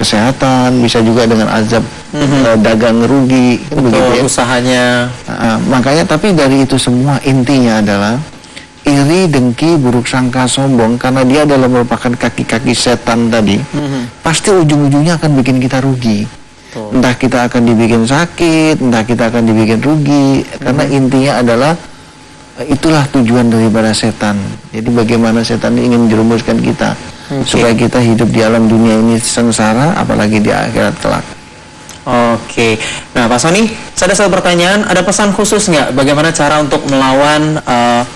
kesehatan, bisa juga dengan azab dagang rugi, kan begitu ya. Usahanya. Makanya tapi dari itu semua intinya adalah iri, dengki, buruk sangka, sombong, karena dia adalah merupakan kaki-kaki setan tadi, pasti ujung-ujungnya akan bikin kita rugi. Entah kita akan dibikin sakit, entah kita akan dibikin rugi, karena intinya adalah itulah tujuan daripada setan. Jadi bagaimana setan ingin menjerumuskan kita supaya kita hidup di alam dunia ini sengsara, apalagi di akhirat kelak. Oke, nah Pak Sony, saya ada satu pertanyaan, ada pesan khusus nggak bagaimana cara untuk melawan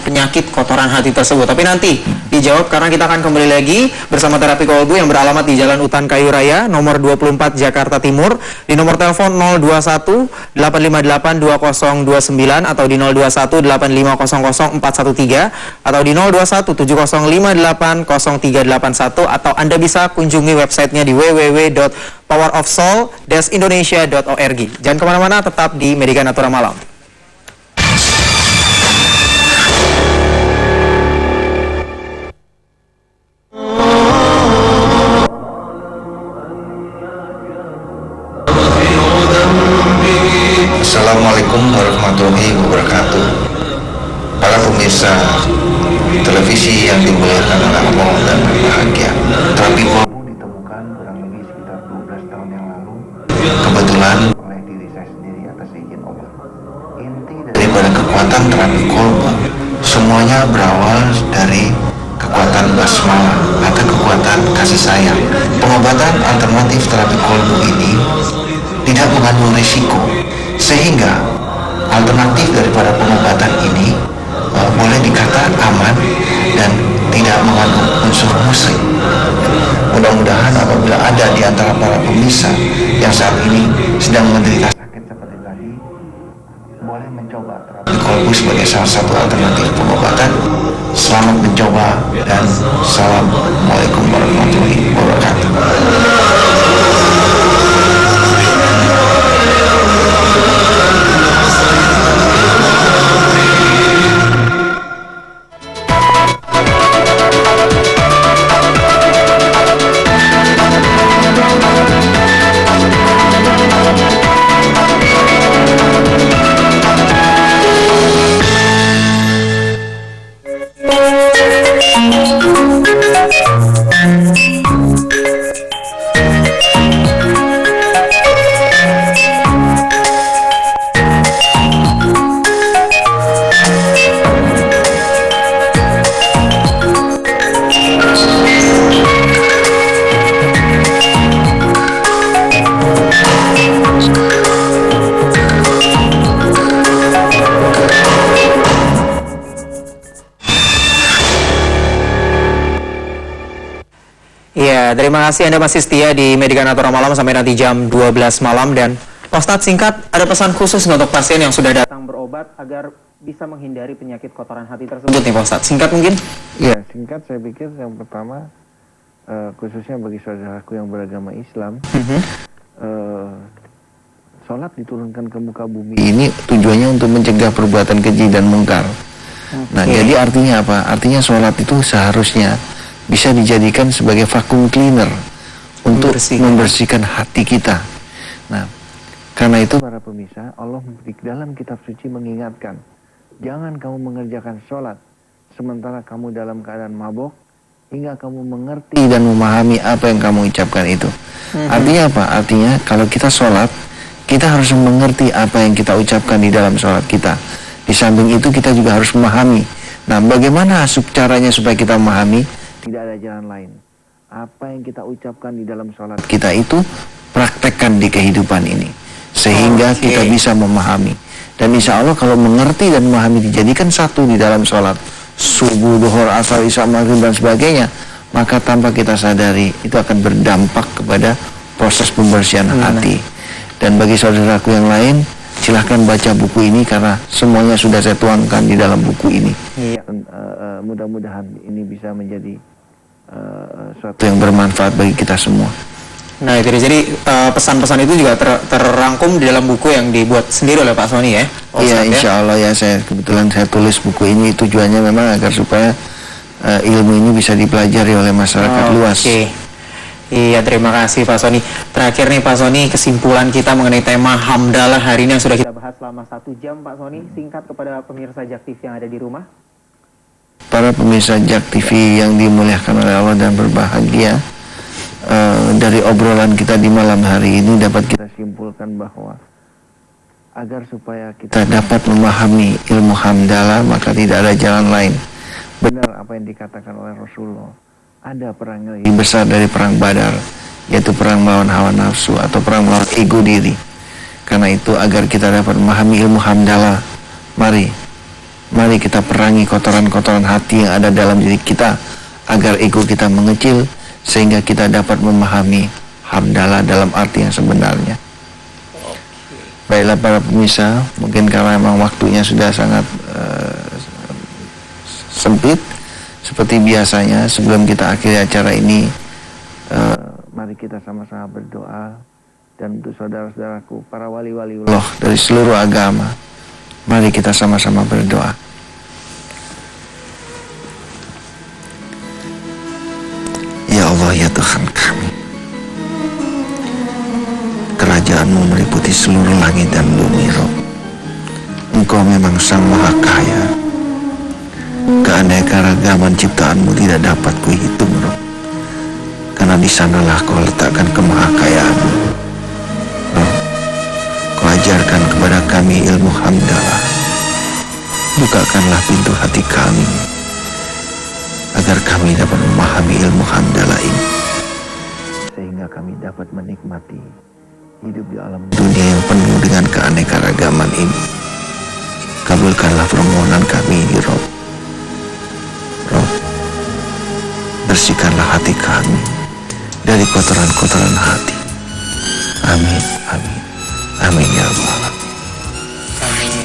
penyakit kotoran hati tersebut? Tapi nanti dijawab karena kita akan kembali lagi bersama Terapi Kolbu yang beralamat di Jalan Utan Kayu Raya, nomor 24 Jakarta Timur, di nomor telepon 021 858 2029 atau di 021 8500 413 atau di 021 7058 0381 atau Anda bisa kunjungi websitenya di www.powerofsoul-indonesia.org. Jangan kemana-mana, tetap di Medika Natura Malam. Assalamualaikum warahmatullahi wabarakatuh. Para pemirsa televisi yang dimuliakan oleh Allah dan berbahagia, terapi kolbu ditemukan kurang lebih sekitar 12 tahun yang lalu, kebetulan oleh diri saya sendiri atas izin Allah. Inti daripada kekuatan terapi kolbu semuanya berawal dari kekuatan basmalah atau kekuatan kasih sayang. Pengobatan alternatif terapi kolbu ini tidak mengandung risiko, sehingga alternatif daripada pengobatan ini boleh dikata aman dan tidak mengandung unsur musik. Mudah-mudahan apabila ada di antara para pemirsa yang saat ini sedang menderita sakit seperti tadi, boleh mencoba terapi kolbu sebagai salah satu alternatif pengobatan. Selamat mencoba dan Assalamualaikum warahmatullahi wabarakatuh. Terima kasih Anda masih setia di Medika Natura Malam sampai nanti jam 12 malam. Dan Pak Ustadz, singkat, ada pesan khusus untuk pasien yang sudah datang berobat agar bisa menghindari penyakit kotoran hati tersebut nih Pak Ustadz? Singkat mungkin? Ya, singkat saya pikir yang pertama, khususnya bagi saudaraku yang beragama Islam, sholat diturunkan ke muka bumi ini tujuannya untuk mencegah perbuatan keji dan mungkar. Nah, jadi artinya apa? Artinya sholat itu seharusnya bisa dijadikan sebagai vacuum cleaner untuk membersihkan hati kita. Nah, karena itu para pemirsa, Allah di dalam kitab suci mengingatkan, jangan kamu mengerjakan sholat sementara kamu dalam keadaan mabok hingga kamu mengerti dan memahami apa yang kamu ucapkan itu. Artinya apa? Artinya kalau kita sholat, kita harus mengerti apa yang kita ucapkan di dalam sholat kita. Di samping itu kita juga harus memahami. Nah, bagaimana caranya supaya kita memahami? Tidak ada jalan lain. Apa yang kita ucapkan di dalam sholat kita itu praktekkan di kehidupan ini, sehingga kita bisa memahami. Dan insya Allah kalau mengerti dan memahami dijadikan satu di dalam sholat subuh, duhur, asar, isya, maghrib dan sebagainya, maka tanpa kita sadari itu akan berdampak kepada proses pembersihan hati. Dan bagi saudaraku yang lain, silahkan baca buku ini karena semuanya sudah saya tuangkan di dalam buku ini. Mudah-mudahan ini bisa menjadi suatu yang bermanfaat bagi kita semua. Nah itu jadi pesan-pesan itu juga terrangkum di dalam buku yang dibuat sendiri oleh Pak Sony ya? Iya, insya Allah ya, kebetulan saya tulis buku ini tujuannya memang agar supaya ilmu ini bisa dipelajari oleh masyarakat luas. Iya, terima kasih Pak Sony. Terakhir nih Pak Sony, kesimpulan kita mengenai tema hamdalah hari ini yang sudah kita bahas selama 1 jam, Pak Sony, singkat kepada pemirsa Jak TV yang ada di rumah. Para pemirsa Jak TV yang dimuliakan oleh Allah dan berbahagia, dari obrolan kita di malam hari ini dapat kita simpulkan bahwa agar supaya kita dapat memahami ilmu hamdalah, maka tidak ada jalan lain. Benar apa yang dikatakan oleh Rasulullah. Ada perang yang lebih besar dari perang Badar, yaitu perang melawan hawa nafsu atau perang melawan ego diri. Karena itu agar kita dapat memahami ilmu hamdalah, mari kita perangi kotoran-kotoran hati yang ada dalam diri kita, agar ego kita mengecil, sehingga kita dapat memahami hamdalah dalam arti yang sebenarnya. Baiklah para pemirsa, mungkin karena memang waktunya sudah sangat sempit, seperti biasanya sebelum kita akhiri acara ini, mari kita sama-sama berdoa. Dan untuk saudara-saudaraku, para wali-wali Allah dari seluruh agama, mari kita sama-sama berdoa. Ya Allah, ya Tuhan kami, Kerajaan-Mu meliputi seluruh langit dan bumi, Rob. Engkau memang Sang Maha Kaya. Keanekaragaman ciptaan-Mu tidak dapat kuhitung, Rob. Karena di sanalah Kau letakkan kemahakayaan-Mu. Rob, Kau ajarkan kepada kami ilmu hamdalah. Bukakanlah pintu hati kami, agar kami dapat memahami ilmu hamdalah ini, sehingga kami dapat menikmati hidup di alam dunia yang penuh dengan keanekaragaman ini. Kabulkanlah permohonan kami ini, Rob. Bersihkanlah hati kami dari kotoran-kotoran hati. Amin, amin, amin ya Allah.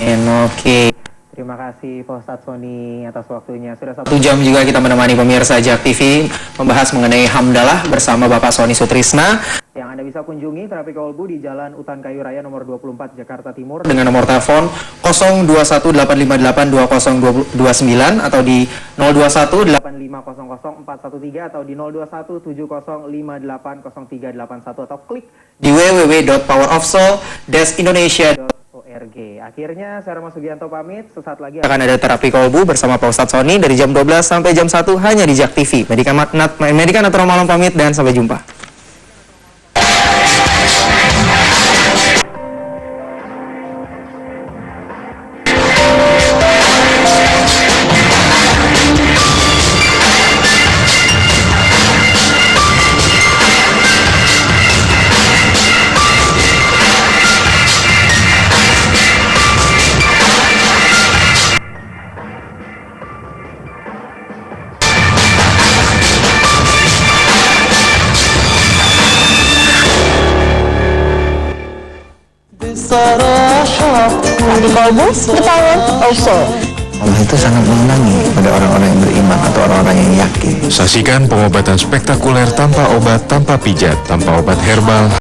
Amin. Oke. Terima kasih Pak Ustadz Sony atas waktunya. Sudah 1 jam juga kita menemani pemirsa Jak TV membahas mengenai hamdalah bersama Bapak Sony Sutrisna, yang Anda bisa kunjungi terapi kolbu di Jalan Utan Kayu Raya nomor 24 Jakarta Timur dengan nomor telepon 0218582029 atau di 0218500413 atau di 021705880381 atau klik di www.powerofsoul-indonesia.org. Akhirnya saya Rama Sugianto pamit. Sesaat lagi akan ada terapi kolbu bersama Pak Ustadz Sony dari jam 12 sampai jam 1 hanya di Jak TV. Medica Natural Malam pamit dan sampai jumpa. Di kolbu, the power of soul. Allah itu sangat menyenangi pada orang-orang yang beriman atau orang-orang yang yakin. Saksikan pengobatan spektakuler tanpa obat, tanpa pijat, tanpa obat herbal.